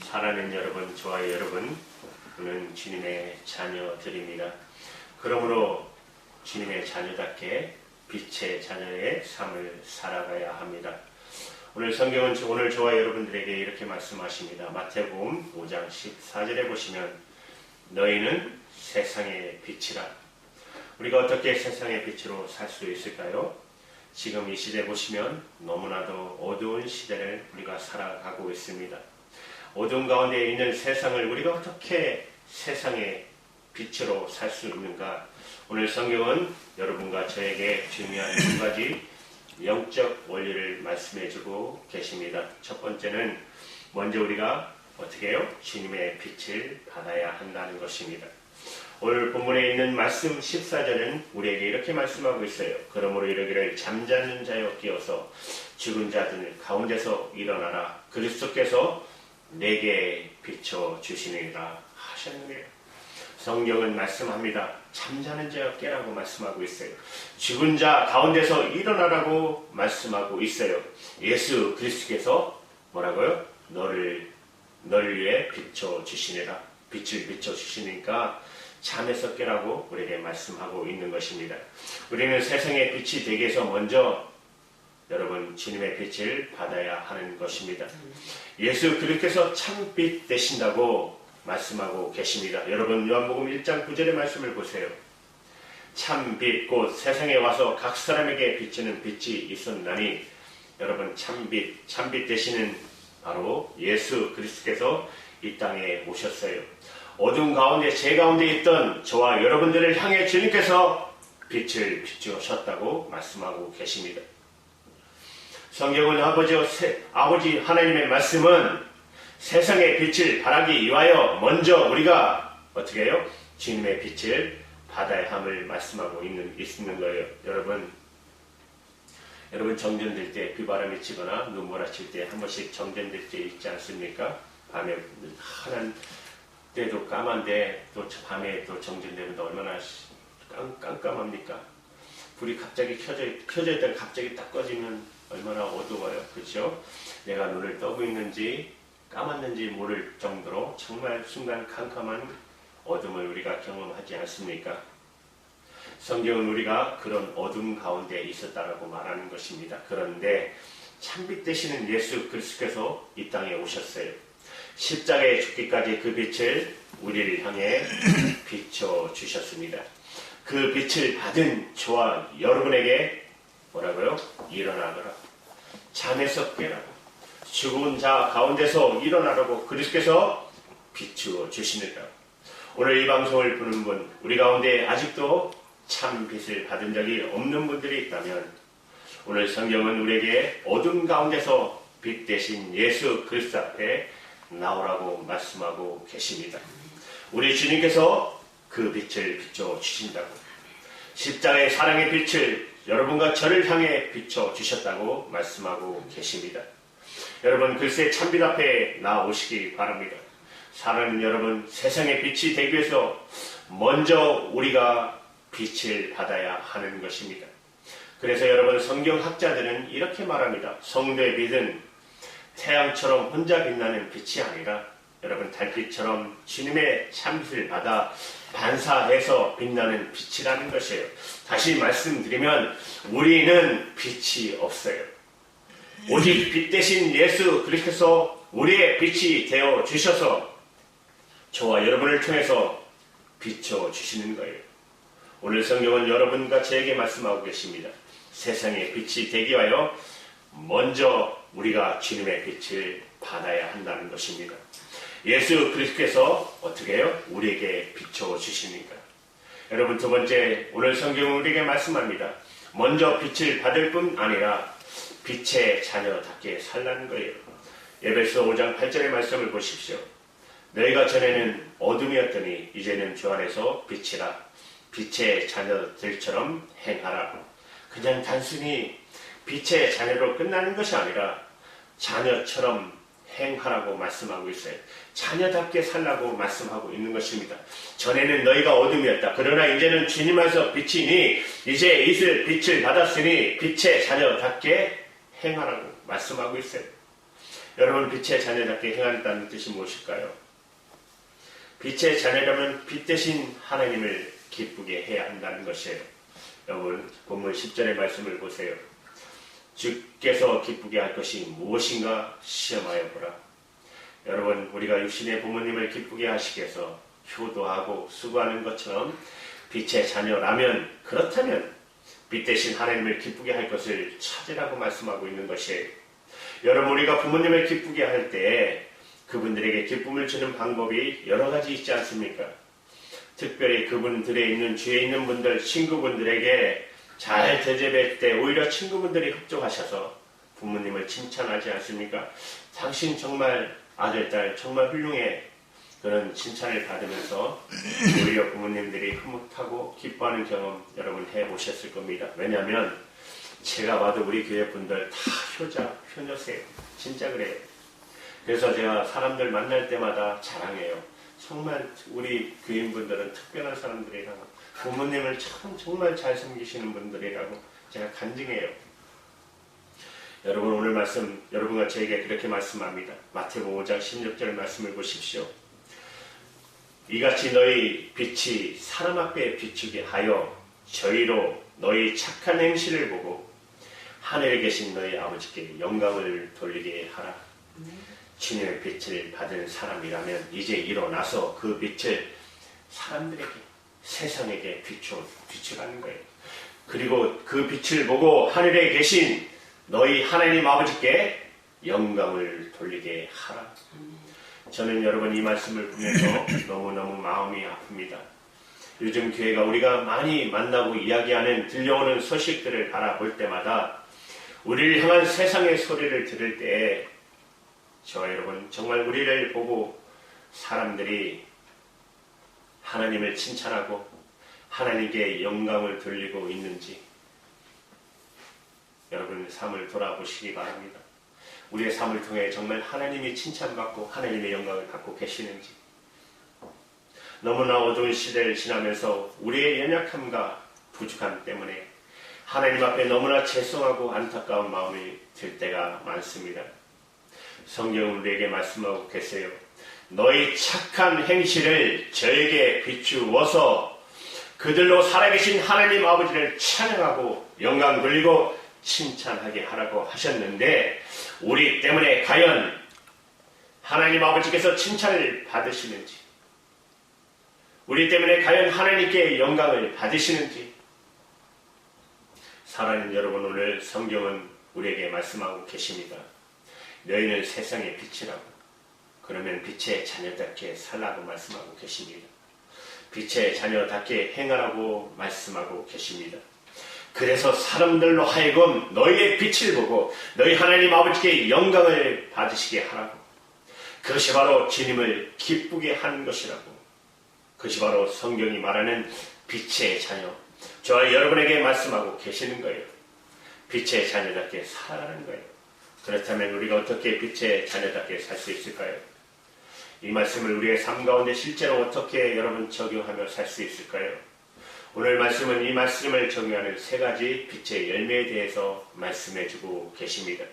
사랑하는 여러분, 좋아요 여러분, 우리는 주님의 자녀들입니다. 그러므로 주님의 자녀답게 빛의 자녀의 삶을 살아가야 합니다. 오늘 성경은 오늘 저와 여러분들에게 이렇게 말씀하십니다. 마태복음 5장 14절에 보시면 너희는 세상의 빛이라. 우리가 어떻게 세상의 빛으로 살 수 있을까요? 지금 이 시대 보시면 너무나도 어두운 시대를 우리가 살아가고 있습니다. 어두운 가운데 있는 세상을 우리가 어떻게 세상의 빛으로 살 수 있는가? 오늘 성경은 여러분과 저에게 중요한 두 가지 영적 원리를 말씀해주고 계십니다. 첫 번째는 먼저 우리가 어떻게 해요? 주님의 빛을 받아야 한다는 것입니다. 오늘 본문에 있는 말씀 14절은 우리에게 이렇게 말씀하고 있어요. 그러므로 이르기를 잠자는 자여 깨어서 죽은 자들 가운데서 일어나라. 그리스도께서 내게 비춰주시니라 하셨느니라. 성경은 말씀합니다. 잠자는 자여 깨라고 말씀하고 있어요. 죽은 자 가운데서 일어나라고 말씀하고 있어요. 예수 그리스도께서 뭐라고요? 너를 위해 비춰주시니라. 빛을 비춰주시니까 잠에서 깨라고 우리에게 말씀하고 있는 것입니다. 우리는 세상의 빛이 되기 위해서 먼저 여러분 주님의 빛을 받아야 하는 것입니다. 예수 그리스도께서 참빛 되신다고 말씀하고 계십니다. 여러분 요한복음 1장 9절의 말씀을 보세요. 참빛 곧 세상에 와서 각 사람에게 비치는 빛이 있었나니 여러분 참빛 되시는 바로 예수 그리스도께서 이 땅에 오셨어요. 어두운 가운데 제 가운데 있던 저와 여러분들을 향해 주님께서 빛을 비추셨다고 말씀하고 계십니다. 성경은 아버지 하나님의 말씀은 세상의 빛을 발하기 위하여 먼저 우리가 어떻게 해요? 주님의 빛을 받아야 함을 말씀하고 있는 거예요. 여러분 정전될 때 비바람이 치거나 눈몰아칠 때 한 번씩 정전될 때 있지 않습니까? 밤에 하얀 때도 까만데 또 밤에 또 정전되면 얼마나 깜깜합니까? 불이 갑자기 켜져 있다가 갑자기 딱 꺼지면 얼마나 어두워요. 그렇죠? 내가 눈을 떠고 있는지 까맣는지 모를 정도로 정말 순간 캄캄한 어둠을 우리가 경험하지 않습니까? 성경은 우리가 그런 어둠 가운데 있었다라고 말하는 것입니다. 그런데 참빛 되시는 예수 그리스도께서 이 땅에 오셨어요. 십자가에 죽기까지 그 빛을 우리를 향해 비춰주셨습니다. 그 빛을 받은 저와 여러분에게 뭐라고요? 일어나거라. 잠에서 깨라고. 죽은 자 가운데서 일어나라고 그리스도께서 비추어주시니라. 오늘 이 방송을 보는 분, 우리 가운데 아직도 참 빛을 받은 적이 없는 분들이 있다면 오늘 성경은 우리에게 어둠 가운데서 빛 대신 예수 그리스도 앞에 나오라고 말씀하고 계십니다. 우리 주님께서 그 빛을 비춰주신다고, 십자가의 사랑의 빛을 여러분과 저를 향해 비춰주셨다고 말씀하고 계십니다. 여러분 글쎄 참빛 앞에 나오시기 바랍니다. 사랑하는 여러분, 세상의 빛이 되기 위해서 먼저 우리가 빛을 받아야 하는 것입니다. 그래서 여러분 성경학자들은 이렇게 말합니다. 성도의 빛은 태양처럼 혼자 빛나는 빛이 아니라 여러분 달빛처럼 주님의 참빛을 받아 반사해서 빛나는 빛이라는 것이에요. 다시 말씀드리면 우리는 빛이 없어요. 오직 빛 대신 예수 그리스도께서 우리의 빛이 되어 주셔서 저와 여러분을 통해서 비춰주시는 거예요. 오늘 성경은 여러분과 저에게 말씀하고 계십니다. 세상의 빛이 되기 위하여 먼저 우리가 주님의 빛을 받아야 한다는 것입니다. 예수 그리스도께서 어떻게 해요? 우리에게 비춰주시니까. 여러분 두 번째, 오늘 성경은 우리에게 말씀합니다. 먼저 빛을 받을 뿐 아니라 빛의 자녀답게 살라는 거예요. 에베소 5장 8절의 말씀을 보십시오. 너희가 전에는 어둠이었더니 이제는 주 안에서 빛이라. 빛의 자녀들처럼 행하라. 그냥 단순히 빛의 자녀로 끝나는 것이 아니라 자녀처럼 행하라고 말씀하고 있어요. 자녀답게 살라고 말씀하고 있는 것입니다. 전에는 너희가 어둠이었다. 그러나 이제는 주님 안에서 빛이니 이제 있을 빛을 받았으니 빛의 자녀답게 행하라고 말씀하고 있어요. 여러분, 빛의 자녀답게 행한다는 뜻이 무엇일까요? 빛의 자녀라면 빛 대신 하나님을 기쁘게 해야 한다는 것이에요. 여러분, 본문 10절의 말씀을 보세요. 주께서 기쁘게 할 것이 무엇인가 시험하여 보라. 여러분, 우리가 육신의 부모님을 기쁘게 하시기 위해서 효도하고 수고하는 것처럼 빛의 자녀라면, 그렇다면 빛 대신 하나님을 기쁘게 할 것을 찾으라고 말씀하고 있는 것이에요. 여러분, 우리가 부모님을 기쁘게 할 때 그분들에게 기쁨을 주는 방법이 여러 가지 있지 않습니까? 특별히 그분들에 있는 주위에 있는 분들, 친구분들에게 잘 대접할 때 오히려 친구분들이 협조하셔서 부모님을 칭찬하지 않습니까? 당신 정말 아들, 딸 정말 훌륭해. 그런 칭찬을 받으면서 오히려 부모님들이 흐뭇하고 기뻐하는 경험 여러분 해보셨을 겁니다. 왜냐하면 제가 봐도 우리 교회 분들 다 효녀세요. 진짜 그래요. 그래서 제가 사람들 만날 때마다 자랑해요. 정말 우리 교인분들은 특별한 사람들이라고, 부모님을 정말 잘 섬기시는 분들이라고 제가 간증해요. 여러분, 오늘 말씀 여러분과 저에게 그렇게 말씀합니다. 마태복음 5장 16절 말씀을 보십시오. 이같이 너희 빛이 사람 앞에 비추게 하여 저희로 너희 착한 행실을 보고 하늘에 계신 너희 아버지께 영광을 돌리게 하라. 주님의 빛을 받은 사람이라면 이제 일어나서 그 빛을 사람들에게, 세상에게 비추라는 거예요. 그리고 그 빛을 보고 하늘에 계신 너희 하나님 아버지께 영광을 돌리게 하라. 저는 여러분 이 말씀을 보면서 너무너무 마음이 아픕니다. 요즘 교회가 우리가 많이 만나고 이야기하는 들려오는 소식들을 바라볼 때마다 우리를 향한 세상의 소리를 들을 때 저와 여러분 정말 우리를 보고 사람들이 하나님을 칭찬하고 하나님께 영광을 돌리고 있는지 여러분의 삶을 돌아보시기 바랍니다. 우리의 삶을 통해 정말 하나님이 칭찬받고 하나님의 영광을 받고 계시는지. 너무나 어두운 시대를 지나면서 우리의 연약함과 부족함 때문에 하나님 앞에 너무나 죄송하고 안타까운 마음이 들 때가 많습니다. 성경은 우리에게 말씀하고 계세요. 너희 착한 행실을 저에게 비추어서 그들로 살아계신 하나님 아버지를 찬양하고 영광 돌리고 칭찬하게 하라고 하셨는데, 우리 때문에 과연 하나님 아버지께서 칭찬을 받으시는지, 우리 때문에 과연 하나님께 영광을 받으시는지. 사랑하는 여러분, 오늘 성경은 우리에게 말씀하고 계십니다. 너희는 세상의 빛이라고. 그러면 빛의 자녀답게 살라고 말씀하고 계십니다. 빛의 자녀답게 행하라고 말씀하고 계십니다. 그래서 사람들로 하여금 너희의 빛을 보고 너희 하나님 아버지께 영광을 받으시게 하라고. 그것이 바로 주님을 기쁘게 하는 것이라고. 그것이 바로 성경이 말하는 빛의 자녀, 저와 여러분에게 말씀하고 계시는 거예요. 빛의 자녀답게 살아가는 거예요. 그렇다면 우리가 어떻게 빛의 자녀답게 살 수 있을까요? 이 말씀을 우리의 삶 가운데 실제로 어떻게 여러분 적용하며 살 수 있을까요? 오늘 말씀은 이 말씀을 적용하는 세 가지 빛의 열매에 대해서 말씀해주고 계십니다.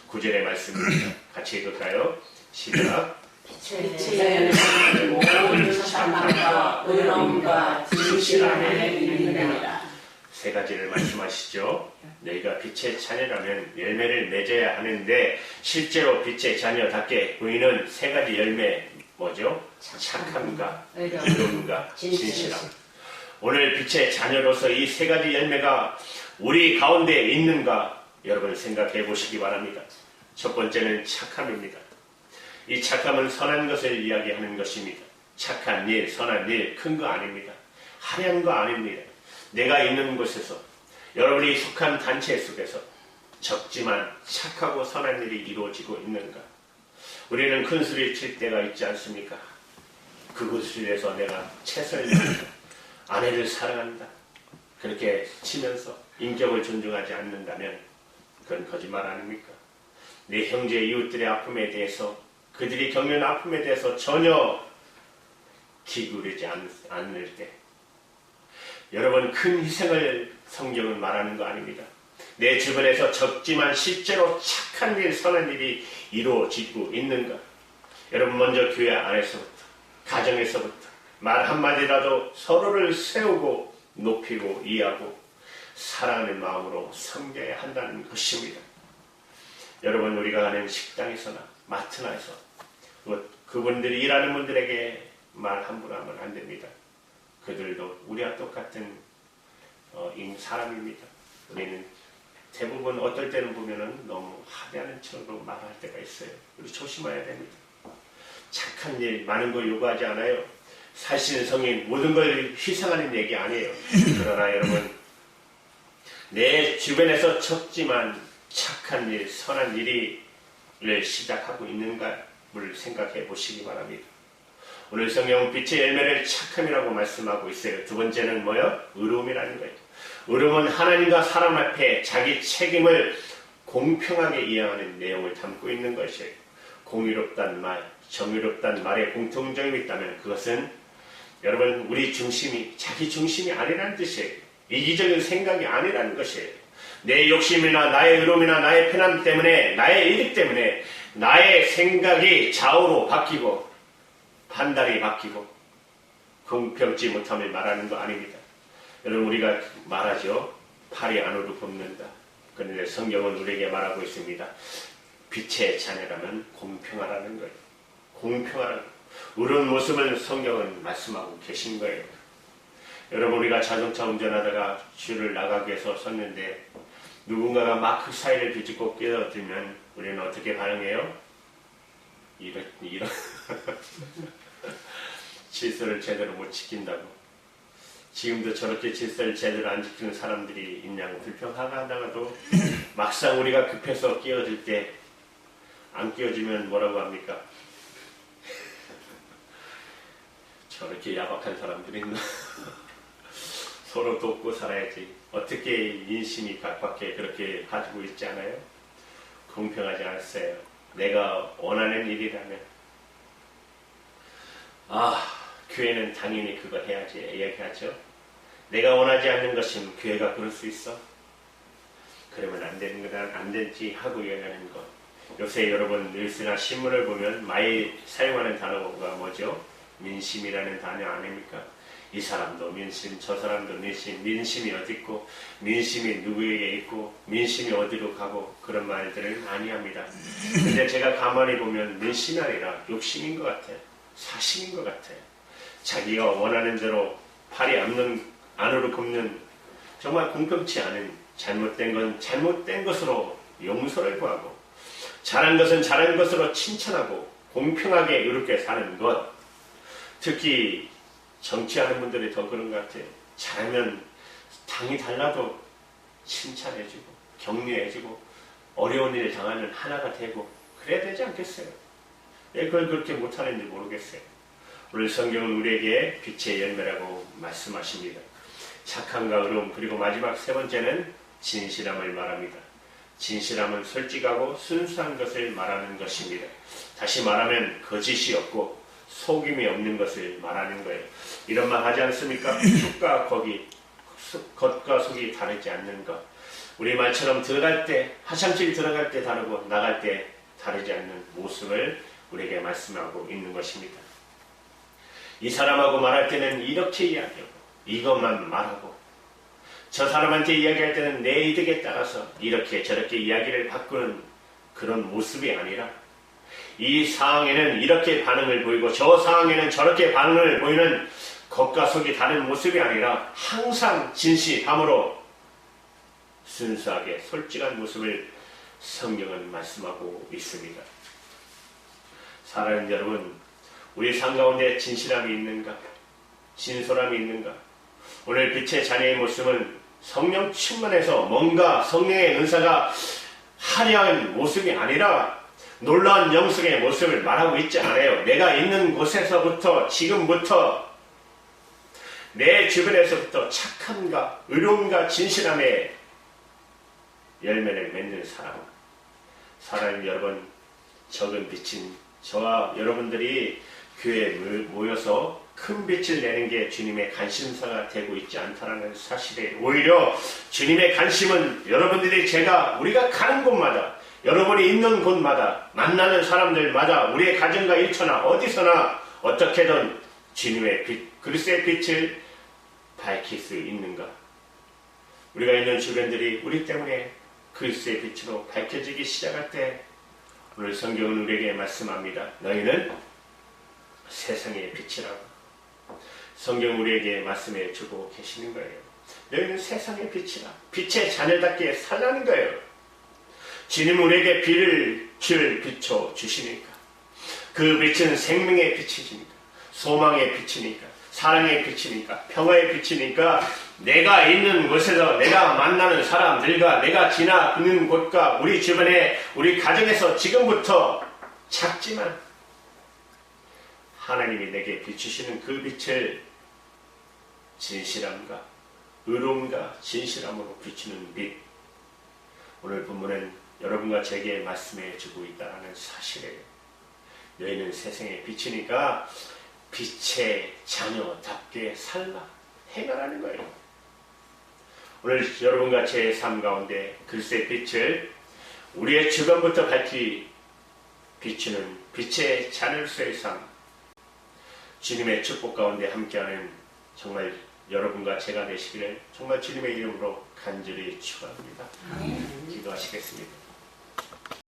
9절의 말씀입니다. 같이 읽을까요? 시작. 빛의 열매는 모든 사랑과 의로움과 진실 안에 있느니라. 세 가지를 말씀하시죠. 너희가 빛의 자녀라면 열매를 맺어야 하는데 실제로 빛의 자녀답게 보이는 세 가지 열매 뭐죠? 착함과 의로움과 진실함. 오늘 빛의 자녀로서 이 세 가지 열매가 우리 가운데 있는가 여러분 생각해 보시기 바랍니다. 첫 번째는 착함입니다. 이 착함은 선한 것을 이야기하는 것입니다. 착한 일, 선한 일, 큰 거 아닙니다. 화려한 거 아닙니다. 내가 있는 곳에서, 여러분이 속한 단체 속에서 적지만 착하고 선한 일이 이루어지고 있는가? 우리는 큰 소리를 칠 때가 있지 않습니까? 그것을 위해서 내가 최선을 다한다. 아내를 사랑한다. 그렇게 치면서 인격을 존중하지 않는다면 그건 거짓말 아닙니까? 내 형제 이웃들의 아픔에 대해서, 그들이 겪는 아픔에 대해서 전혀 기울이지 않을 때, 여러분 큰 희생을 성경은 말하는 거 아닙니다. 내 주변에서 적지만 실제로 착한 일, 선한 일이 이루어지고 있는가? 여러분, 먼저 교회 안에서부터, 가정에서부터 말 한마디라도 서로를 세우고 높이고 이해하고 사랑하는 마음으로 섬겨야 한다는 것입니다. 여러분, 우리가 가는 식당에서나 마트나에서 그분들이 일하는 분들에게 말 함부로 하면 안 됩니다. 그들도 우리와 똑같은 사람입니다. 우리는 대부분 어떨 때는 보면은 너무 하대하는 척으로 말할 때가 있어요. 우리 조심해야 됩니다. 착한 일, 많은 걸 요구하지 않아요. 사실은 성인 모든 걸 희생하는 얘기 아니에요. 그러나 여러분, 내 주변에서 적지만 착한 일, 선한 일을 시작하고 있는가를 생각해 보시기 바랍니다. 오늘 성경은 빛의 열매를 착함이라고 말씀하고 있어요. 두 번째는 뭐예요? 의로움이라는 거예요. 의로움은 하나님과 사람 앞에 자기 책임을 공평하게 이해하는 내용을 담고 있는 것이에요. 공의롭다는 말, 정의롭다는 말에 공통점이 있다면 그것은 여러분, 우리 중심이 자기 중심이 아니라는 뜻이에요. 이기적인 생각이 아니라는 것이에요. 내 욕심이나 나의 의로움이나 나의 편함 때문에, 나의 이득 때문에 나의 생각이 좌우로 바뀌고 판단이 바뀌고 공평치 못함을 말하는 거 아닙니다. 여러분, 우리가 말하죠. 팔이 안으로 굽는다. 그런데 성경은 우리에게 말하고 있습니다. 빛의 자녀라면 공평하라는 거예요. 공평하라는 거예요. 의로운 모습을 성경은 말씀하고 계신 거예요. 여러분, 우리가 자동차 운전하다가 줄을 나가기 위해서 섰는데 누군가가 막 그 사이를 비집고 끼어들면 우리는 어떻게 반응해요? 이런 질서를 제대로 못 지킨다고. 지금도 저렇게 질서를 제대로 안 지키는 사람들이 있냐고 불평하다가도 막상 우리가 급해서 끼어들 때 안 끼어주면 뭐라고 합니까? 저렇게 야박한 사람들이 있나? 서로 돕고 살아야지. 어떻게 인심이 각박해 그렇게 가지고 있지 않아요? 공평하지 않았어요. 내가 원하는 일이라면 교회는 당연히 그거 해야지 이야기하죠. 내가 원하지 않는 것은 교회가 그럴 수 있어? 그러면 안 되는 건 안 되지 하고 이야기하는 것. 요새 여러분 뉴스나 신문을 보면 많이 사용하는 단어가 뭐죠? 민심이라는 단어 아닙니까? 이 사람도 민심, 저 사람도 민심, 민심이 어디 있고 민심이 누구에게 있고 민심이 어디로 가고 그런 말들을 많이 합니다. 근데 제가 가만히 보면 민심이 아니라 욕심인 것 같아요. 사심인 것 같아요. 자기가 원하는 대로 팔이 안으로 굽는 정말 공평치 않은 잘못된 건 잘못된 것으로 용서를 구하고 잘한 것은 잘한 것으로 칭찬하고 공평하게 이렇게 사는 것. 특히 정치하는 분들이 더 그런 것 같아요. 잘하면 당이 달라도 칭찬해주고 격려해주고 어려운 일 당하면 하나가 되고 그래야 되지 않겠어요? 왜 그걸 그렇게 못하는지 모르겠어요. 오늘 성경은 우리에게 빛의 열매라고 말씀하십니다. 착함과 의로움, 그리고 마지막 세 번째는 진실함을 말합니다. 진실함은 솔직하고 순수한 것을 말하는 것입니다. 다시 말하면 거짓이 없고 속임이 없는 것을 말하는 거예요. 이런 말 하지 않습니까? 겉과 속이 다르지 않는 것. 우리 말처럼 들어갈 때, 화장실 들어갈 때 다르고 나갈 때 다르지 않는 모습을 우리에게 말씀하고 있는 것입니다. 이 사람하고 말할 때는 이렇게 이야기하고 이것만 말하고 저 사람한테 이야기할 때는 내 이득에 따라서 이렇게 저렇게 이야기를 바꾸는 그런 모습이 아니라 이 상황에는 이렇게 반응을 보이고 저 상황에는 저렇게 반응을 보이는 겉과 속이 다른 모습이 아니라 항상 진실함으로 순수하게 솔직한 모습을 성경은 말씀하고 있습니다. 사랑하는 여러분, 우리 삶 가운데 진실함이 있는가? 진솔함이 있는가? 오늘 빛의 자녀의 모습은 성령 충만해서 뭔가 성령의 은사가 화려한 모습이 아니라 놀라운 영성의 모습을 말하고 있지 않아요. 내가 있는 곳에서부터 지금부터 내 주변에서부터 착함과 의로움과 진실함의 열매를 맺는 사람. 사랑하는 여러분, 적은 빛인 저와 여러분들이 교회에 모여서 큰 빛을 내는 게 주님의 관심사가 되고 있지 않다는 사실에 오히려 주님의 관심은 여러분들이 우리가 가는 곳마다 여러분이 있는 곳마다 만나는 사람들마다 우리의 가정과 일터나 어디서나 어떻게든 주님의 빛, 그리스도의 빛을 밝힐 수 있는가? 우리가 있는 주변들이 우리 때문에 그리스도의 빛으로 밝혀지기 시작할 때 오늘 성경은 우리에게 말씀합니다. 너희는 세상의 빛이라고. 성경 우리에게 말씀해 주고 계시는 거예요. 너희는 세상의 빛이라. 빛의 자녀답게 살라는 거예요. 주님 우리에게 빛을 비춰 주시니까 그 빛은 생명의 빛이니까 소망의 빛이니까 사랑의 빛이니까 평화의 빛이니까 내가 있는 곳에서 내가 만나는 사람들과 내가 지나가는 곳과 우리 주변에 우리 가정에서 지금부터 작지만 하나님이 내게 비추시는 그 빛을 진실함과 의로움과 진실함으로 비추는 빛. 오늘 본문은 여러분과 제게 말씀해 주고 있다는 사실이에요. 너희는 세상의 빛이니까 빛의 자녀답게 살라 행하라는 거예요. 오늘 여러분과 제 삶 가운데 그리스도의 빛을 우리의 주변부터 밝히 비추는 빛의 자녀로서의 삶, 주님의 축복 가운데 함께하는 정말 여러분과 제가 되시기를 정말 주님의 이름으로 간절히 축원합니다. 기도하시겠습니다.